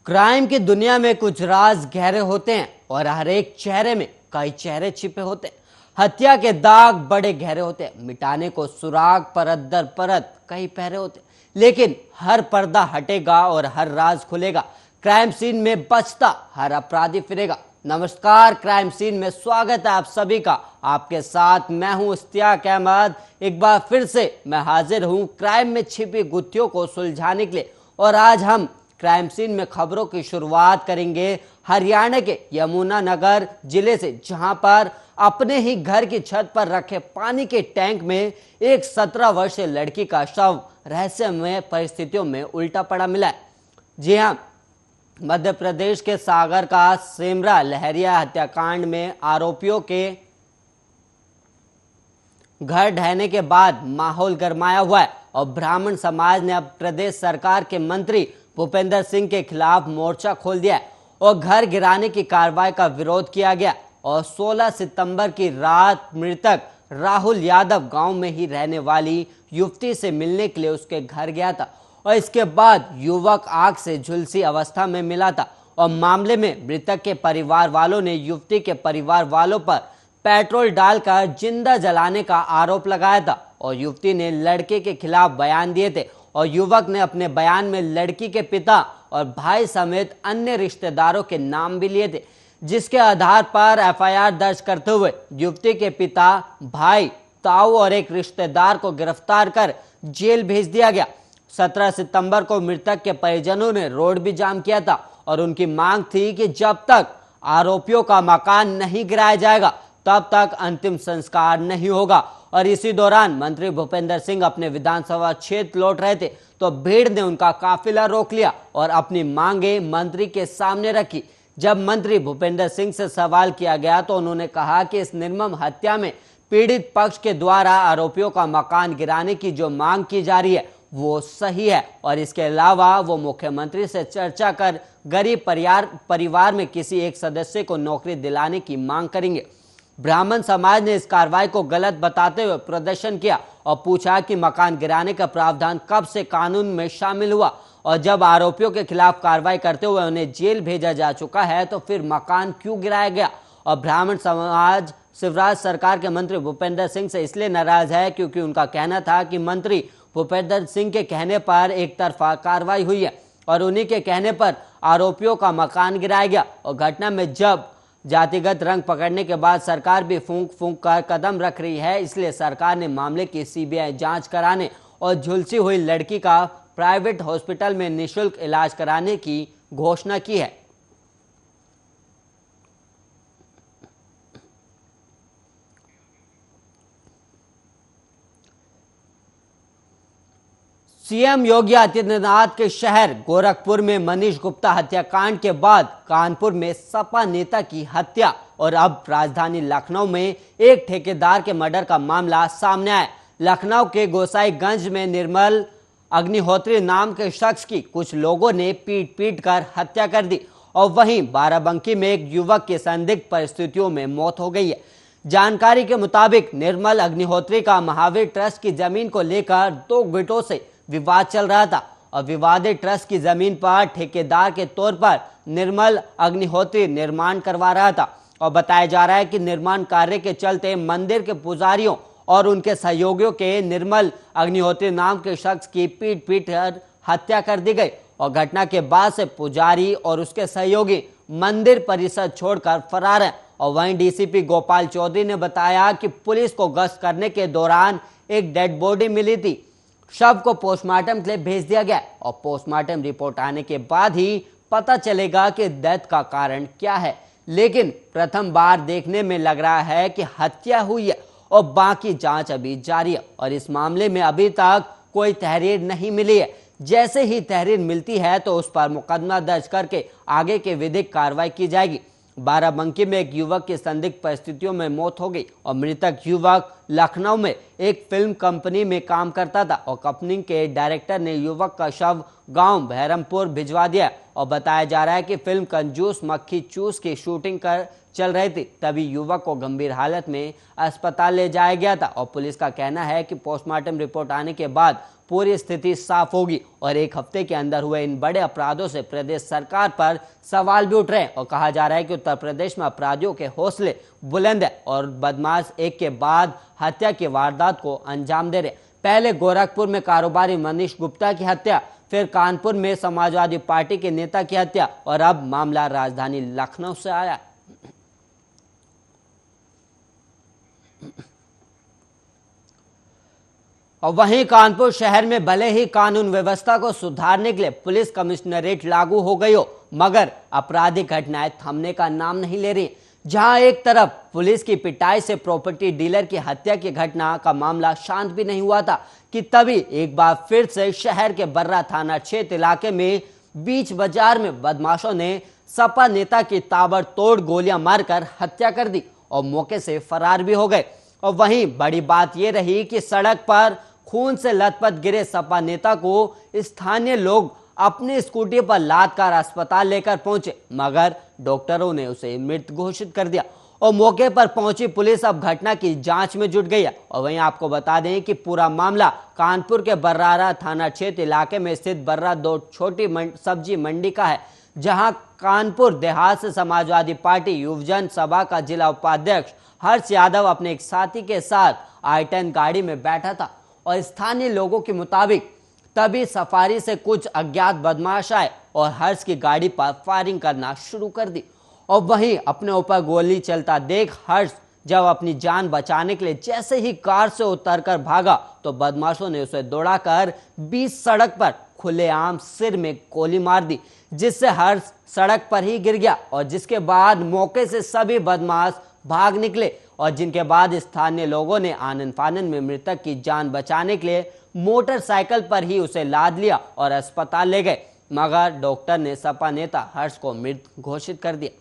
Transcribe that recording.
Crime की दुनिया में कुछ राज गहरे होते हैं और हर एक चेहरे में कई चेहरे छिपे होते हैं। हत्या के दाग बड़े गहरे होते हैं, मिटाने को सुराग परत दर परत कई पहरे होते हैं, लेकिन हर पर्दा हटेगा और हर राज खुलेगा। क्राइम सीन में बचता हर अपराधी फिरेगा। नमस्कार, क्राइम सीन में स्वागत है आप सभी का। आपके साथ मैं हूं इश्तियाक अहमद। एक बार फिर से मैं हाजिर हूं क्राइम में छिपी गुत्थियों को सुलझाने के लिए। और आज हम क्राइम सीन में खबरों की शुरुआत करेंगे हरियाणा के यमुनानगर जिले से, जहां पर अपने ही घर की छत पर रखे पानी के टैंक में एक 17 वर्षीय लड़की का शव रहस्यमय परिस्थितियों में उल्टा पड़ा मिला है। जी हां, मध्य प्रदेश के सागर का सेमरा लहरिया हत्याकांड में आरोपियों के घर ढहने के बाद माहौल गरमाया हुआ है और ब्राह्मण समाज ने अब प्रदेश सरकार के मंत्री भूपेंद्र सिंह के खिलाफ मोर्चा खोल दिया है और घर गिराने की कार्रवाई का विरोध किया गया। और 16 सितंबर की रात मृतक राहुल यादव गांव में ही रहने वाली युवती से मिलने के लिए उसके घर गया था और इसके बाद युवक आग से झुलसी अवस्था में मिला था। और मामले में मृतक के परिवार वालों ने युवती के परिवार वालों पर पेट्रोल डालकर जिंदा जलाने का आरोप लगाया था और युवती ने लड़के के खिलाफ बयान दिए थे और युवक ने अपने बयान में लड़की के पिता और भाई समेत अन्य रिश्तेदारों के नाम भी लिए थे, जिसके आधार पर एफआईआर दर्ज करते हुए युवती के पिता, भाई, ताऊ और एक रिश्तेदार को गिरफ्तार कर जेल भेज दिया गया। 17 सितंबर को मृतक के परिजनों ने रोड भी जाम किया था और उनकी मांग थी कि जब तक आरोपियों का मकान नहीं गिराया जाएगा तब तक अंतिम संस्कार नहीं होगा। और इसी दौरान मंत्री भूपेंद्र सिंह अपने विधानसभा क्षेत्र लौट रहे थे तो भीड़ ने उनका काफिला रोक लिया और अपनी मांगे मंत्री के सामने रखी। जब मंत्री भूपेंद्र सिंह से सवाल किया गया तो उन्होंने कहा कि इस निर्मम हत्या में पीड़ित पक्ष के द्वारा आरोपियों का मकान गिराने की जो मांग की जा रही है वो सही है और इसके अलावा वो मुख्यमंत्री से चर्चा कर गरीब परिवार में किसी एक सदस्य को नौकरी दिलाने की मांग करेंगे। ब्राह्मण समाज ने इस कार्रवाई को गलत बताते हुए प्रदर्शन किया और पूछा कि मकान गिराने का प्रावधान कब से कानून में शामिल हुआ और जब आरोपियों के खिलाफ कार्रवाई करते हुए उन्हें जेल भेजा जा चुका है तो फिर मकान क्यों गिराया गया। और ब्राह्मण समाज शिवराज सरकार के मंत्री भूपेंद्र सिंह से इसलिए नाराज है क्योंकि उनका कहना था कि मंत्री भूपेंद्र सिंह के कहने पर एक तरफा कार्रवाई हुई है और उन्हीं के कहने पर आरोपियों का मकान गिराया गया। और घटना में जब जातिगत रंग पकड़ने के बाद सरकार भी फूंक फूंक कर कदम रख रही है, इसलिए सरकार ने मामले की सीबीआई जांच कराने और झुलसी हुई लड़की का प्राइवेट हॉस्पिटल में निःशुल्क इलाज कराने की घोषणा की है। सीएम योगी आदित्यनाथ के शहर गोरखपुर में मनीष गुप्ता हत्याकांड के बाद कानपुर में सपा नेता की हत्या और अब राजधानी लखनऊ में एक ठेकेदार के मर्डर का मामला सामने आया। लखनऊ के गोसाईगंज में निर्मल अग्निहोत्री नाम के शख्स की कुछ लोगों ने पीट पीट कर हत्या कर दी और वहीं बाराबंकी में एक युवक की संदिग्ध परिस्थितियों में मौत हो गई है। जानकारी के मुताबिक निर्मल अग्निहोत्री का महावीर ट्रस्ट की जमीन को लेकर 2 गुटों से विवाद चल रहा था और विवादित ट्रस्ट की जमीन पर ठेकेदार के तौर पर निर्मल अग्निहोत्री निर्माण करवा रहा था और बताया जा रहा है कि निर्माण कार्य के चलते मंदिर के पुजारियों और उनके सहयोगियों के निर्मल अग्निहोत्री नाम के शख्स की पीट पीट कर हत्या कर दी गई और घटना के बाद से पुजारी और उसके सहयोगी मंदिर परिसर छोड़कर फरार हैं। और वहीं डीसीपी गोपाल चौधरी ने बताया कि पुलिस को गश्त करने के दौरान एक डेड बॉडी मिली थी। शव को पोस्टमार्टम के लिए भेज दिया गया और पोस्टमार्टम रिपोर्ट आने के बाद ही पता चलेगा कि डेथ का कारण क्या है। लेकिन प्रथम बार देखने में लग रहा है कि हत्या हुई है और बाकी जांच अभी जारी है और इस मामले में अभी तक कोई तहरीर नहीं मिली है। जैसे ही तहरीर मिलती है तो उस पर मुकदमा दर्ज करके आगे के विधिक कार्रवाई की जाएगी। बाराबंकी में एक युवक की संदिग्ध परिस्थितियों में मौत हो गई और मृतक युवक लखनऊ में एक फिल्म कंपनी में काम करता था और कंपनी के डायरेक्टर ने युवक का शव गांव बहरमपुर भिजवा दिया और बताया जा रहा है कि फिल्म कंजूस मक्खी चूस की शूटिंग कर चल रही थी, तभी युवक को गंभीर हालत में अस्पताल ले जाया गया था और पुलिस का कहना है कि पोस्टमार्टम रिपोर्ट आने के बाद पूरी स्थिति साफ होगी और एक हफ्ते के अंदर हुए इन बड़े अपराधों से प्रदेश सरकार पर सवाल भी उठ रहे हैं और कहा जा रहा है कि उत्तर प्रदेश में अपराधियों के हौसले बुलंद है और बदमाश एक के बाद हत्या की वारदात को अंजाम दे रहे। पहले गोरखपुर में कारोबारी मनीष गुप्ता की हत्या, फिर कानपुर में समाजवादी पार्टी के नेता की हत्या और अब मामला राजधानी लखनऊ से आया। और वहीं कानपुर शहर में भले ही कानून व्यवस्था को सुधारने के लिए पुलिस कमिश्नरेट लागू हो गई हो, मगर आपराधिक घटनाएं थमने का नाम नहीं ले रही। जहां एक तरफ पुलिस की पिटाई से प्रॉपर्टी डीलर की हत्या की घटना का मामला शांत भी नहीं हुआ था कि तभी एक बार फिर से शहर के बर्रा थाना क्षेत्र इलाके में बीच बाजार में बदमाशों ने सपा नेता की ताबड़तोड़ गोलियां मारकर हत्या कर दी और मौके से फरार भी हो गए। और वहीं बड़ी बात यह रही कि सड़क पर खून से लथपथ गिरे सपा नेता को स्थानीय लोग अपनी स्कूटी पर लाद कर अस्पताल लेकर पहुंचे, मगर डॉक्टरों ने उसे मृत घोषित कर दिया और मौके पर पहुंची पुलिस अब घटना की जांच में जुट गई है। और वहीं आपको बता दें कि पूरा मामला कानपुर के बर्रारा थाना क्षेत्र इलाके में स्थित बर्रा दो छोटी सब्जी मंडी का है, जहां कानपुर देहात से समाजवादी पार्टी युवजन सभा का जिला उपाध्यक्ष हर्ष यादव अपने एक साथी के साथ i10 गाड़ी में बैठा था और स्थानीय लोगों के मुताबिक तभी सफारी से कुछ अज्ञात बदमाश आए और हर्ष की गाड़ी पर फायरिंग करना शुरू कर दी। और वहीं अपने ऊपर गोली चलता देख हर्ष जब अपनी जान बचाने के लिए जैसे ही कार से उतरकर भागा तो बदमाशों ने उसे दौड़ाकर बीच सड़क पर खुलेआम सिर में गोली मार दी, जिससे हर्ष सड़क पर ही गिर गया और जिसके बाद मौके से सभी बदमाश भाग निकले और जिनके बाद स्थानीय लोगों ने आनन फानन में मृतक की जान बचाने के लिए मोटरसाइकिल पर ही उसे लाद लिया और अस्पताल ले गए, मगर डॉक्टर ने सपा नेता हर्ष को मृत घोषित कर दिया।